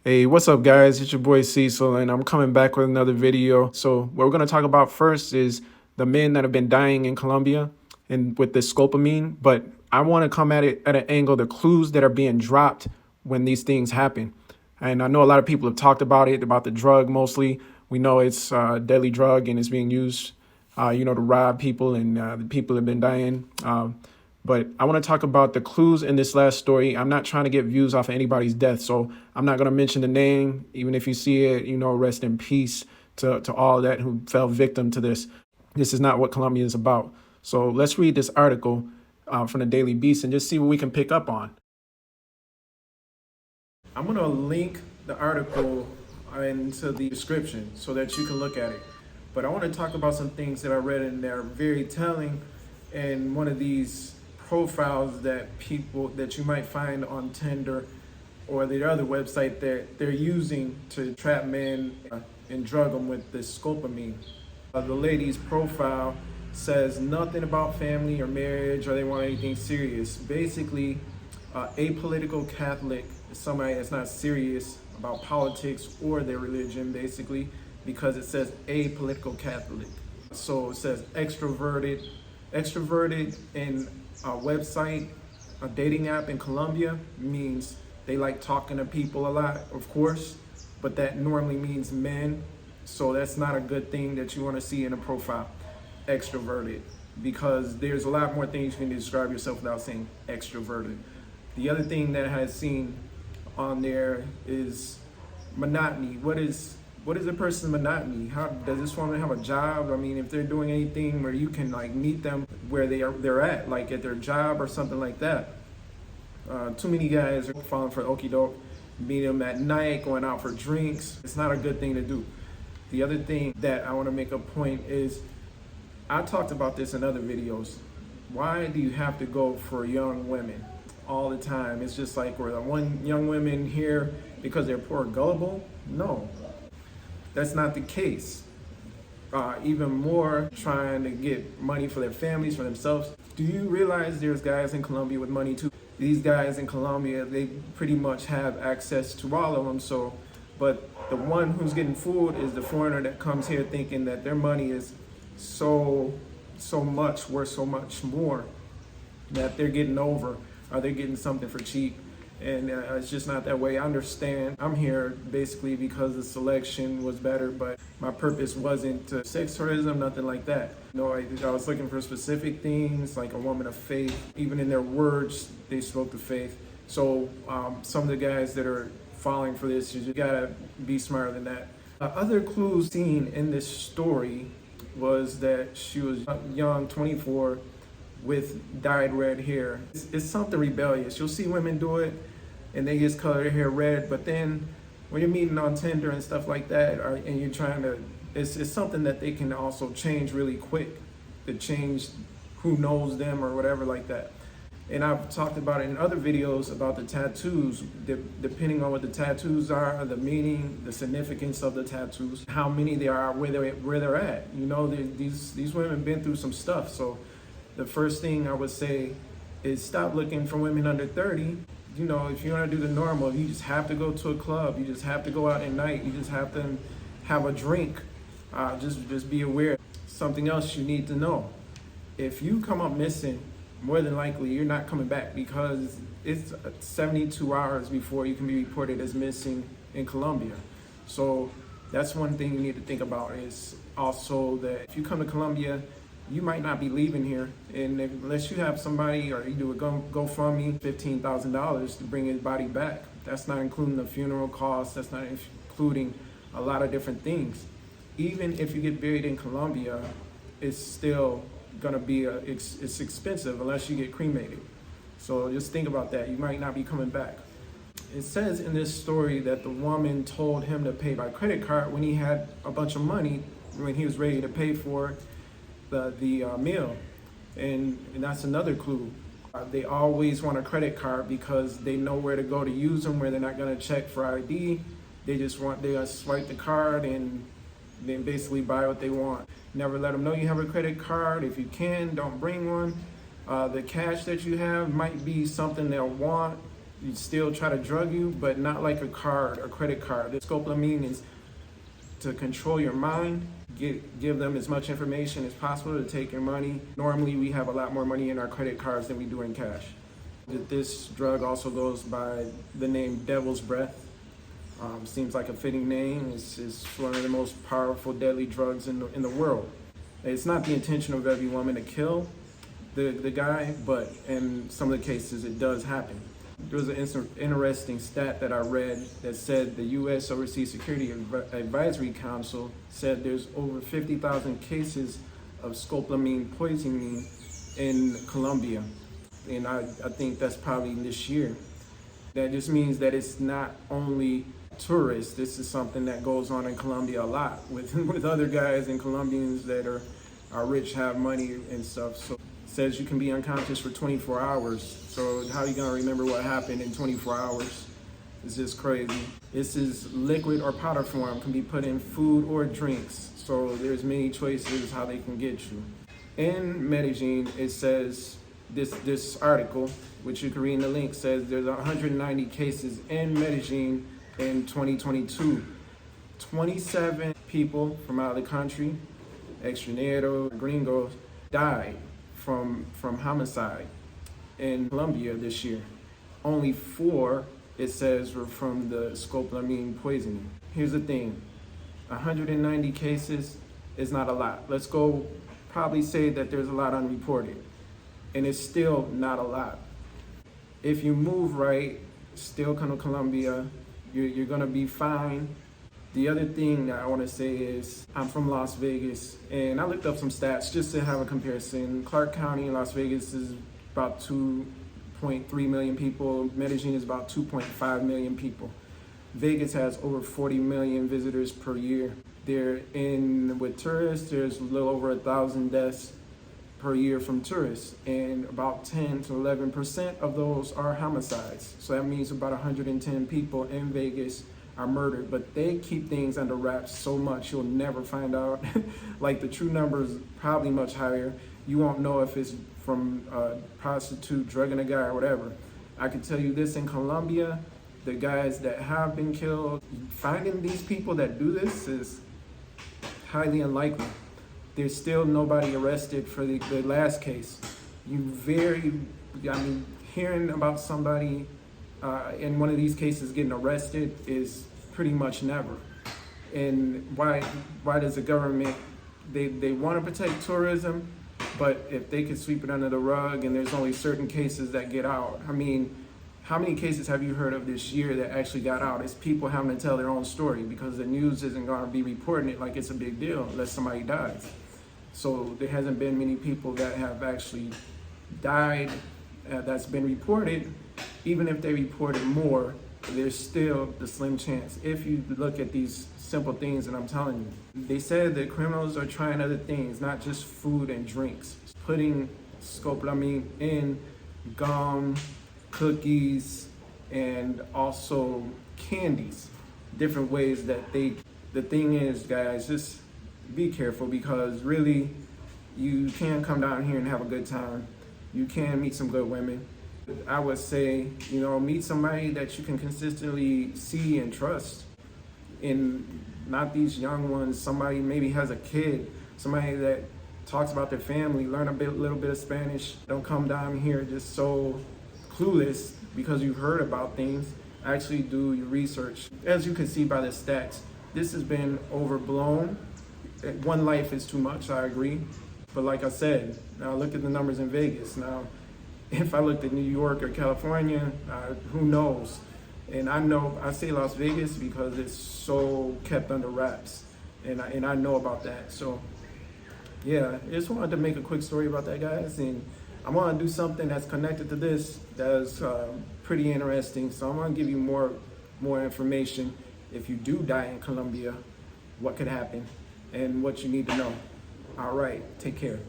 Hey, what's up, guys? It's your boy Cecil, and I'm coming back with another video. So, what we're going to talk about first is the men that have been dying in Colombia and with this scopolamine. But I want to come at it at an angle, the clues that are being dropped when these things happen. And I know a lot of people have talked about it, about the drug mostly. We know it's a deadly drug and it's being used, to rob people, and the people have been dying. But I want to talk about the clues in this last story. I'm not trying to get views off of anybody's death, so I'm not going to mention the name. Even if you see it, rest in peace to all that who fell victim to this. This is not what Colombia is about. So let's read this article from the Daily Beast and just see what we can pick up on. I'm going to link the article into the description so that you can look at it. But I want to talk about some things that I read in there very telling, and one of these profiles that you might find on Tinder or the other website that they're using to trap men and drug them with this scopolamine. The lady's profile says nothing about family or marriage, or they want anything serious. Basically, apolitical Catholic is somebody that's not serious about politics or their religion, basically, because it says apolitical Catholic. So it says extroverted in a website, a dating app in Colombia, means they like talking to people a lot, of course, but that normally means men. So that's not a good thing that you want to see in a profile, extroverted, because there's a lot more things you can describe yourself without saying extroverted. The other thing that I had seen on there is monotony. What is a person's monotony? How does this woman have a job? I mean, if they're doing anything where you can like meet them where they're at, like at their job or something like that. Too many guys are falling for okie doke, meeting them at night, going out for drinks. It's not a good thing to do. The other thing that I want to make a point is, I talked about this in other videos. Why do you have to go for young women all the time? It's just like, we're the one young women here because they're poor, gullible. No, that's not the case. Even more trying to get money for their families, for themselves. Do you realize there's guys in Colombia with money too? These guys in Colombia, they pretty much have access to all of them. So, but the one who's getting fooled is the foreigner that comes here thinking that their money is so much worth so much more, that they're getting over, or they're getting something for cheap. And it's just not that way. I understand. I'm here basically because the selection was better, but my purpose wasn't sex tourism, nothing like that. No, I was looking for specific things, like a woman of faith. Even in their words, they spoke the faith. So some of the guys that are falling for this, you just gotta be smarter than that. Other clues seen in this story was that she was young, 24, with dyed red hair. It's something rebellious. You'll see women do it and they just color their hair red, but then when you're meeting on Tinder and stuff like that, and you're trying to, it's something that they can also change really quick, to change who knows them or whatever like that. And I've talked about it in other videos about the tattoos, depending on what the tattoos are, the meaning, the significance of the tattoos, how many there are, where they're at. You know, these women have been through some stuff. So the first thing I would say is stop looking for women under 30. You know, if you want to do the normal, you just have to go to a club. You just have to go out at night. You just have to have a drink. Just be aware. Something else you need to know. If you come up missing, more than likely you're not coming back, because it's 72 hours before you can be reported as missing in Colombia. So that's one thing you need to think about, is also that if you come to Colombia, you might not be leaving here, and unless you have somebody, or you do a GoFundMe, $15,000 to bring his body back. That's not including the funeral costs. That's not including a lot of different things. Even if you get buried in Colombia, it's still gonna be it's expensive unless you get cremated. So just think about that. You might not be coming back. It says in this story that the woman told him to pay by credit card when he had a bunch of money, when he was ready to pay for the meal. And that's another clue. They always want a credit card because they know where to go to use them, where they're not going to check for ID. They swipe the card and then basically buy what they want. Never let them know you have a credit card. If you can, don't bring one. The cash that you have might be something they'll want, you still try to drug you, but not like a card or credit card. The scopolamine is to control your mind, give them as much information as possible to take your money. Normally, we have a lot more money in our credit cards than we do in cash. This drug also goes by the name Devil's Breath. Seems like a fitting name. It's one of the most powerful, deadly drugs in the world. It's not the intention of every woman to kill the guy, but in some of the cases it does happen. There was an interesting stat that I read that said the U.S. Overseas Security Advisory Council said there's over 50,000 cases of scopolamine poisoning in Colombia. And I think that's probably this year. That just means that it's not only tourists. This is something that goes on in Colombia a lot with other guys and Colombians that are rich, have money and stuff. So it says you can be unconscious for 24 hours. So how are you gonna remember what happened in 24 hours? It's just crazy. This is liquid or powder form, can be put in food or drinks. So there's many choices how they can get you. In Medellin, it says, this article, which you can read in the link, says there's 190 cases in Medellin in 2022. 27 people from out of the country, extranjeros, gringos, died from homicide in Colombia this year. Only 4, it says, were from the scopolamine poisoning. Here's the thing, 190 cases is not a lot. Let's go probably say that there's a lot unreported, and it's still not a lot. If you move right, still come to Colombia, you're gonna be fine. The other thing that I wanna say is, I'm from Las Vegas, and I looked up some stats just to have a comparison. Clark County in Las Vegas is about 2.3 million people. Medellin is about 2.5 million people. Vegas has over 40 million visitors per year. With tourists, there's a little over 1,000 deaths per year from tourists, and about 10 to 11% of those are homicides. So that means about 110 people in Vegas are murdered, but they keep things under wraps so much you'll never find out. Like, the true number is probably much higher. You won't know if it's from a prostitute drugging a guy or whatever. I can tell you this, in Colombia, the guys that have been killed, finding these people that do this is highly unlikely. There's still nobody arrested for the last case. Hearing about somebody in one of these cases getting arrested is pretty much never. And why does the government, they want to protect tourism, but if they could sweep it under the rug and there's only certain cases that get out. I mean, how many cases have you heard of this year that actually got out? It's people having to tell their own story because the news isn't going to be reporting it like it's a big deal unless somebody dies. So there hasn't been many people that have actually died that's been reported. Even if they reported more, there's still the slim chance. If you look at these simple things that I'm telling you, they said that criminals are trying other things, not just food and drinks. Putting scopolamine in gum, cookies, and also candies. Different ways that the thing is, guys, just be careful, because really you can come down here and have a good time. You can meet some good women. I would say, meet somebody that you can consistently see and trust, and not these young ones. Somebody maybe has a kid, somebody that talks about their family, learn little bit of Spanish. Don't come down here just so clueless because you've heard about things. Actually do your research. As you can see by the stats, this has been overblown. One life is too much, I agree. But like I said, now look at the numbers in Vegas. Now, if I looked at New York or California, who knows? And I say Las Vegas because it's so kept under wraps. And I know about that. So yeah, I just wanted to make a quick story about that, guys. And I want to do something that's connected to this that's pretty interesting. So I'm going to give you more information. If you do die in Colombia, what could happen and what you need to know. All right, take care.